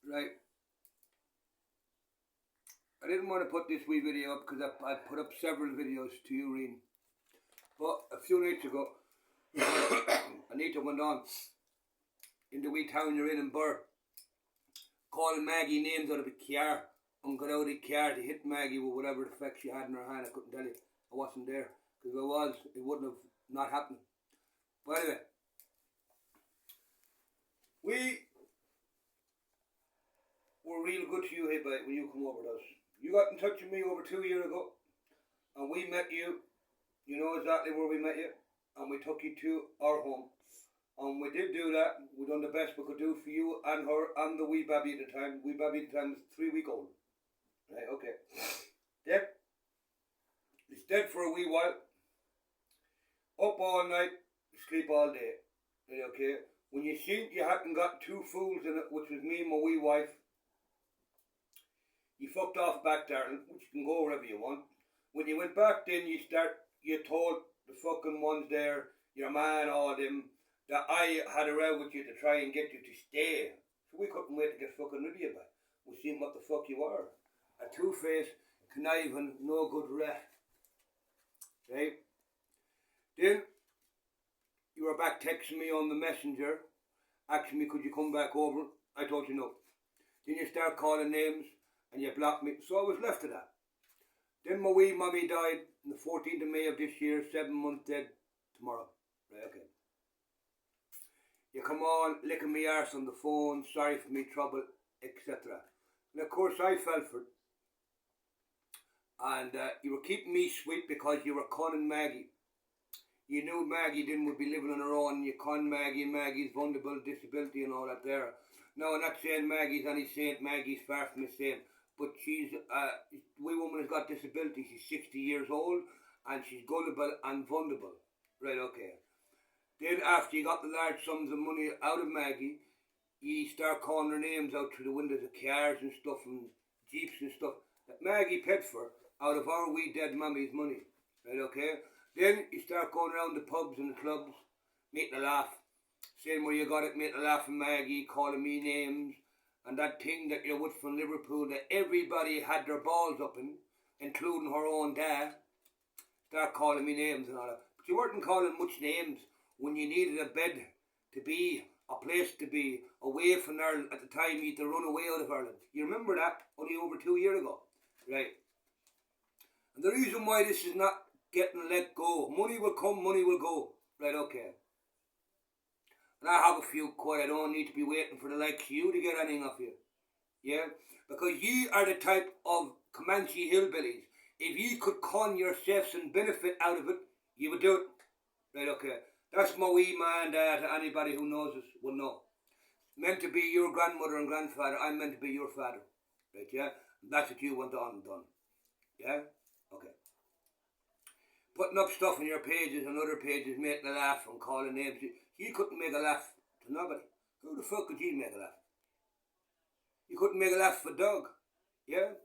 Right. I didn't want to put this wee video up because I put up several videos to you, Riain. But a few nights ago, Anita went on in the wee town you're in birr, calling Maggie names out of the car and got out of the car to hit Maggie with whatever effect she had in her hand. I couldn't tell you. I wasn't there. Because if I was, it wouldn't have not happened. But anyway, we were real good to you, hey, boy, when you come over to us. You got in touch with me over 2 years ago, and we met you. You know exactly where we met you, and we took you to our home. And we did do that. We done the best we could do for you and her and the wee baby at the time. Wee baby at the time was 3 weeks old. Right, okay. Then, it's dead for a wee while. Up all night, sleep all day. Right, okay. When you seen you hadn't got 2 fools in it, which was me and my wee wife, you fucked off back, darling, which you can go wherever you want. When you went back then, you told the fucking ones there, your man, all them, that I had a row with you to try and get you to stay. So we couldn't wait to get fucking rid of you back. We seen what the fuck you were. A two-faced, conniving, no good rat. Right? Then, you were back texting me on the messenger, asking me could you come back over. I told you no. Then you start calling names, and you blocked me. So I was left to that. Then my wee mummy died on the 14th of May of this year, 7 months dead tomorrow. Right, okay. You come on, licking me arse on the phone, sorry for me trouble, etc. And of course I fell for it. And you were keeping me sweet because you were conning Maggie. You knew Maggie then would be living on her own, and you conned Maggie and Maggie's vulnerable disability and all that there. No, I'm not saying Maggie's any saint, Maggie's far from a saint. But she's, the wee woman has got disability, she's 60 years old, and she's gullible and vulnerable. Right, okay. Then after you got the large sums of money out of Maggie, you start calling her names out through the windows of cars and stuff, and jeeps and stuff, that Maggie paid for out of our wee dead mummy's money. Right, okay. Then you start going around the pubs and the clubs, making a laugh, saying where you got it, making a laugh at Maggie, calling me names, and that thing that you're with from Liverpool that everybody had their balls up in, including her own dad, start calling me names and all that. But you weren't calling much names when you needed a bed to be, a place to be, away from Ireland. At the time you had to run away out of Ireland. You remember that only over 2 years ago. Right. And the reason why this is not getting let go, money will come, money will go. Right, okay. And I have a few quid, I don't need to be waiting for the likes of you to get anything off you. Yeah? Because ye are the type of Comanche hillbillies. If ye could con yourselves and benefit out of it, you would do it. Right, okay. That's my wee man there, to anybody who knows us will know. Meant to be your grandmother and grandfather, I'm meant to be your father. Right, yeah? And that's what you went on and done. Yeah? Okay. Putting up stuff on your pages and other pages, making a laugh and calling names. You couldn't make a laugh to nobody. Who the fuck could you make a laugh? You couldn't make a laugh for Doug. Yeah?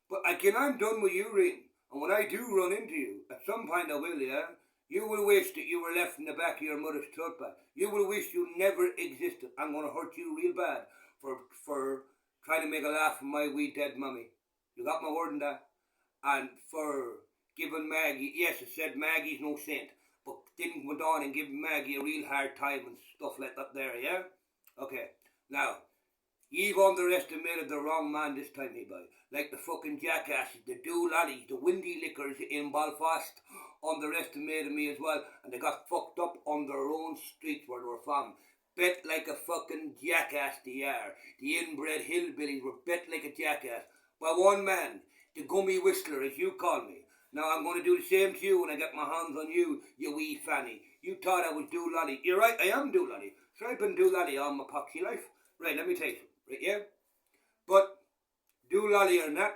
But again, I'm done with you, Riain. And when I do run into you, at some point I will, yeah? You will wish that you were left in the back of your mother's tote bag. You will wish you never existed. I'm going to hurt you real bad for trying to make a laugh of my wee dead mummy. You got my word on that? And for giving Maggie, yes, I said Maggie's no saint, but didn't went on and give Maggie a real hard time and stuff like that there, yeah? Okay, now, you've underestimated the wrong man this time, hey boy. Like the fucking jackasses, the doolollies, the windy lickers in Belfast underestimated me as well, and they got fucked up on their own streets where they were from. Bet like a fucking jackass they are. The inbred hillbillies were bet like a jackass by one man, the gummy whistler as you call me. Now I'm going to do the same to you when I get my hands on you, you wee fanny. You thought I was doololly. You're right, I am doololly. So I've been doololly all my poxy life. Right, let me tell you something, right, yeah? But doololly or not,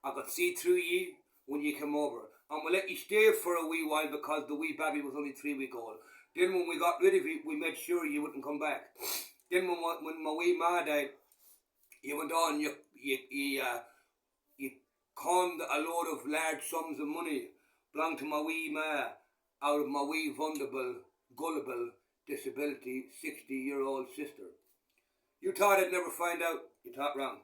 I could see through ye when you came over. And we'll let you stay for a wee while because the wee baby was only 3 weeks old. Then when we got rid of you, we made sure you wouldn't come back. Then when my wee ma died, you went on, you conned a load of large sums of money belonged to my wee ma out of my wee vulnerable, gullible, disability, 60-year-old sister. You thought I'd never find out. You thought wrong.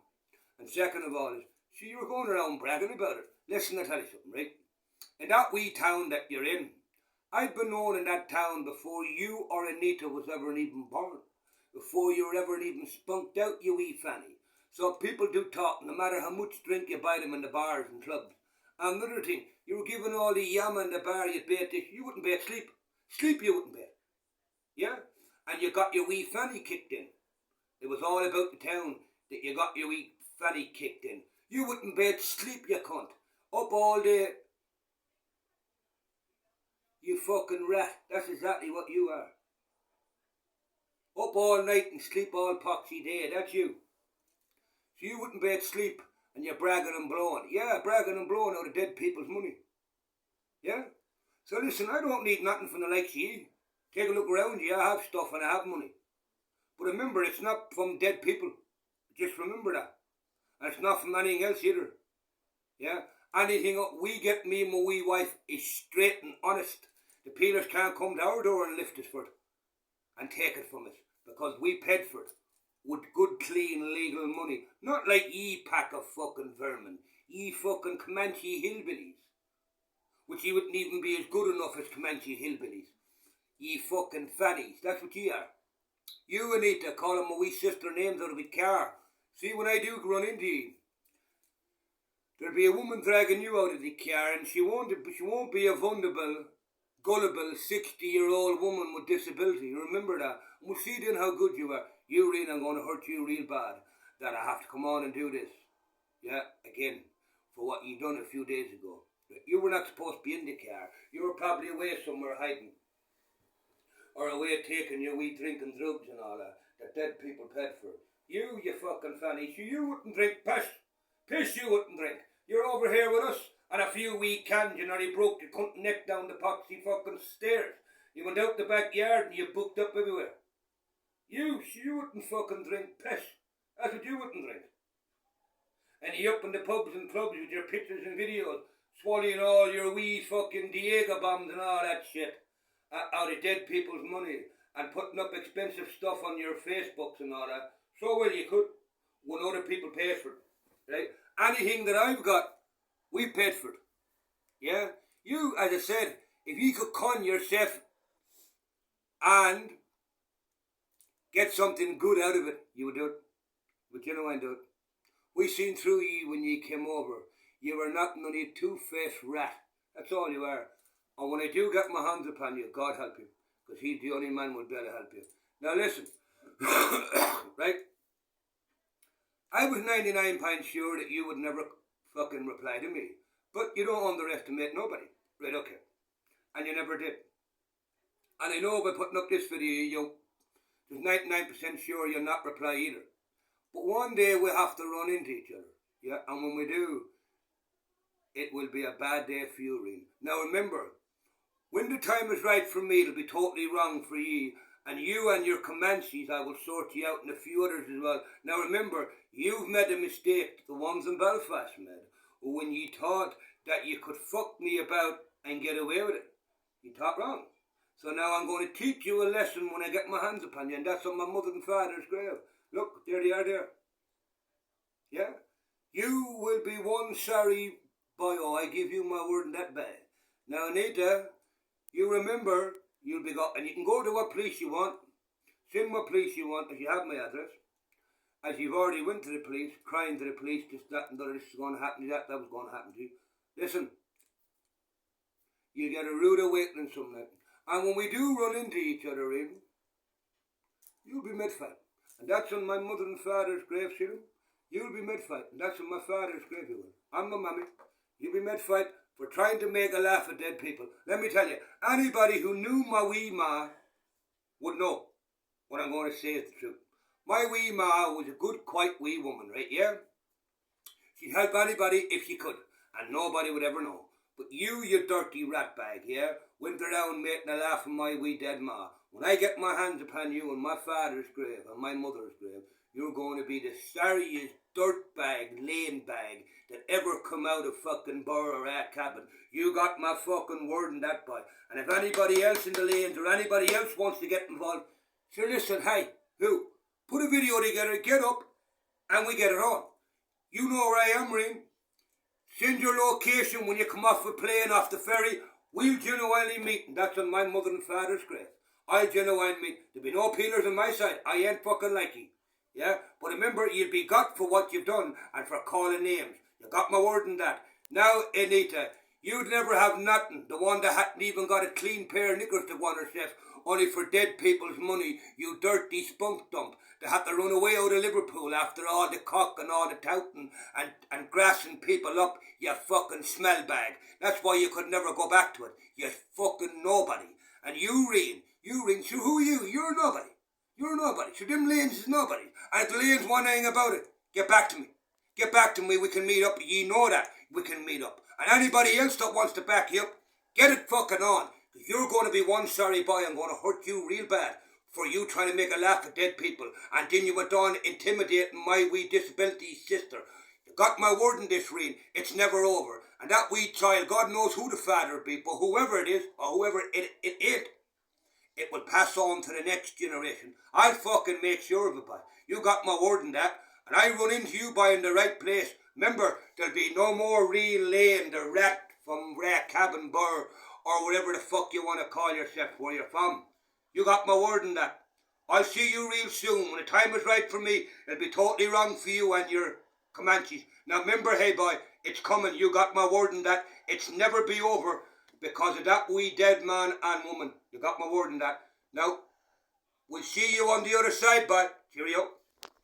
And second of all is, see, you were going around bragging about it. Listen, I'll tell you something, right? In that wee town that you're in, I'd been known in that town before you or Anita was ever even born. Before you were ever even spunked out, you wee fanny. So people do talk, no matter how much drink you buy them in the bars and clubs. And another thing, you were giving all the yammer in the bar, you'd bet this, you wouldn't bet sleep. Sleep you wouldn't bet. Yeah? And you got your wee fanny kicked in. It was all about the town that you got your wee fanny kicked in. You wouldn't bet sleep, you cunt. Up all day. You fucking rat. That's exactly what you are. Up all night and sleep all poxy day. That's you. So you wouldn't bet sleep and you're bragging and blowing. Yeah, bragging and blowing out of dead people's money. Yeah? So listen, I don't need nothing from the likes of you. Take a look around you. I have stuff and I have money. But remember, it's not from dead people. Just remember that. And it's not from anything else either. Yeah? Anything we get, me and my wee wife, is straight and honest. The peelers can't come to our door and lift us for it. And take it from us. Because we paid for it. With good, clean, legal money. Not like ye pack of fucking vermin. Ye fucking Comanche hillbillies. Which ye wouldn't even be as good enough as Comanche hillbillies. Ye fucking fannies. That's what ye are. You, Anita, calling my wee sister names out of a car. See, when I do run into you, there'll be a woman dragging you out of the car, and she won't be a vulnerable, gullible 60-year-old woman with disability. Remember that. And we'll see then how good you are. You, Riain, I'm going to hurt you real bad. That I have to come on and do this. Yeah, again, for what you done a few days ago. You were not supposed to be in the car. You were probably away somewhere hiding. Or away taking your wee drinking drugs and all that dead people paid for. You fucking fanny, you wouldn't drink piss. Piss you wouldn't drink. You're over here with us and a few wee cans, you nearly broke your cunt neck down the poxy fucking stairs. You went out the backyard and you booked up everywhere. You wouldn't fucking drink piss. That's what you wouldn't drink. And you up in the pubs and clubs with your pictures and videos, swallowing all your wee fucking Diego bombs and all that shit. Out of dead people's money and putting up expensive stuff on your Facebooks and all that. So well you could, when other people pay for it, right? Anything that I've got, we paid for it. Yeah? You, as I said, if you could con yourself and get something good out of it, you would do it. But you know I do it. We seen through you when you came over. You were not only a two-faced rat. That's all you are. And when I do get my hands upon you, God help you. Because he's the only man who will be able to help you. Now listen. Right? I was 99 pounds sure that you would never fucking reply to me. But you don't underestimate nobody. Right, okay. And you never did. And I know by putting up this video, there's 99% sure you'll not reply either. But one day we'll have to run into each other. Yeah? And when we do, it will be a bad day for you, Riain. Now remember, when the time is right for me, it'll be totally wrong for ye. And you and your Comanches, I will sort you out and a few others as well. Now remember, you've made a mistake, the ones in Belfast made, when you thought that you could fuck me about and get away with it. You thought wrong. So now I'm going to teach you a lesson when I get my hands upon you, and that's on my mother and father's grave. Look, there they are there. Yeah? You will be one sorry boy, I give you my word in that bad. Now Anita, you remember, you'll be got, and you can go to what police you want, send what police you want, if you have my address, as you've already went to the police, crying to the police, this, that and the other, this is going to happen to you, that was going to happen to you. Listen, you get a rude awakening some night. And when we do run into each other, Riain, you'll be mid-fight. And that's on my mother and father's grave, see them? You'll be mid-fight, and that's on my father's grave, you will. I'm my mammy. You'll be mid-fight for trying to make a laugh at dead people. Let me tell you, anybody who knew my wee ma would know what I'm going to say is the truth. My wee ma was a good, quiet wee woman, right, yeah? She'd help anybody if she could, and nobody would ever know. But you dirty rat bag, yeah, went around making a laugh at my wee dead ma. When I get my hands upon you on my father's grave and my mother's grave, you're going to be the sorriest dirtbag, lame bag that ever come out of fucking birr or a cabin. You got my fucking word in that, boy. And if anybody else in the lanes or anybody else wants to get involved, sure, listen, hey, who? put a video together, get up, and we get it on. You know where I am, Rian. Send your location when you come off the plane, off the ferry. We'll genuinely meet, and that's on my mother and father's grave. I'll genuinely meet. There'll be no peelers on my side. I ain't fucking like you. Yeah? But remember, you'll be got for what you've done and for calling names. You got my word on that. Now, Anita, you'd never have nothing. The one that hadn't even got a clean pair of knickers to go on herself, only for dead people's money, you dirty spunk dump. They had to run away out of Liverpool after all the cock and all the touting and grassing people up, you fucking smell bag. That's why you could never go back to it. You fucking nobody. And you, Rian, so who are you? You're nobody. You're nobody. So them lanes is nobody. And if the lanes want anything about it, get back to me. Get back to me, we can meet up. Ye know that. We can meet up. And anybody else that wants to back you up, get it fucking on. Because you're going to be one sorry boy. I'm going to hurt you real bad for you trying to make a laugh at dead people. And then you went on intimidating my wee disability sister. You got my word in this, Rian. It's never over. And that wee child, God knows who the father will be, but whoever it is, or whoever it ain't, it will pass on to the next generation. I'll fucking make sure of it, boy. You got my word in that. And I run into you, boy, in the right place. Remember, there'll be no more real laying the rat from cabin birr, or whatever the fuck you want to call yourself where you're from. You got my word in that. I'll see you real soon. When the time is right for me, it'll be totally wrong for you and your Comanches. Now remember, hey boy, it's coming. You got my word in that. It's never be over because of that wee dead man and woman. You got my word in that. Now, we'll see you on the other side, boy. Cheerio.